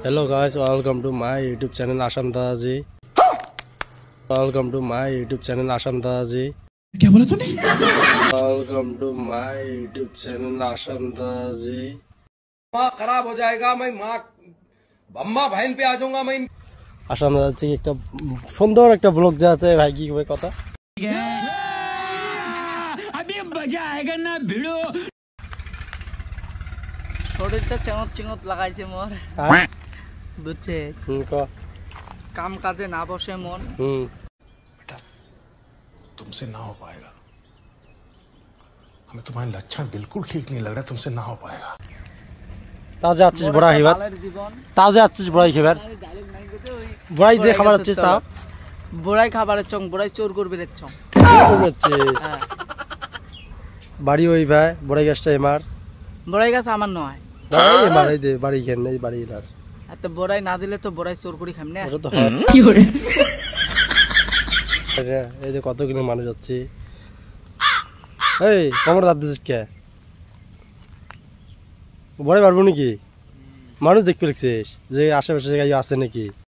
Hello guys, welcome to my YouTube channel Asham Dadaji. Welcome to my YouTube channel Asham Dadaji. क्या बोला तूने? Welcome to my YouTube channel Asham Dadaji. माँ खराब हो जाएगा, मैं माँ अम्मा बहन पे आ जाऊंगा मैं। আসাম দাদাজি একটা সুন্দর একটা ব্লগ যা আছে ভাই কি কবে কথা अभी मजा आएगा ना भिड़ो শরীরটা চেঙত চেঙত লাগাইছে মোর বুঝছে কাম কাজে না বসে মন बेटा तुमसे ना हो पाएगा हमें तुम्हारे लक्षण बिल्कुल ठीक नहीं लग रहा तुमसे ना हो पाएगा তাও যে আছিস বড়া হিবার জীবন তাও যে আছিস বড়াই খাবার বড়াই যে খাবার আছিস তা বড়াই খাবারের চং বড়াই চোর করবে রে চং হ্যাঁ বাড়ি ওই ভাই বড়াই গাছটা এমার বড়াই গাছ আমার নয় বাড়ি এমার এই দে বাড়ি কেন এই বাড়ি এলার এত বড়াই না দিলে তো বড়াই চোর করি খাম না ওটা তো হয় কি করে এই যে কতগুলো মানুষ যাচ্ছে এই কমর দাঁত দিছিস কে বড়াই পারবো নাকি মানুষ দেখতে লিখছিস যে আশেপাশে জায়গায় আছে নাকি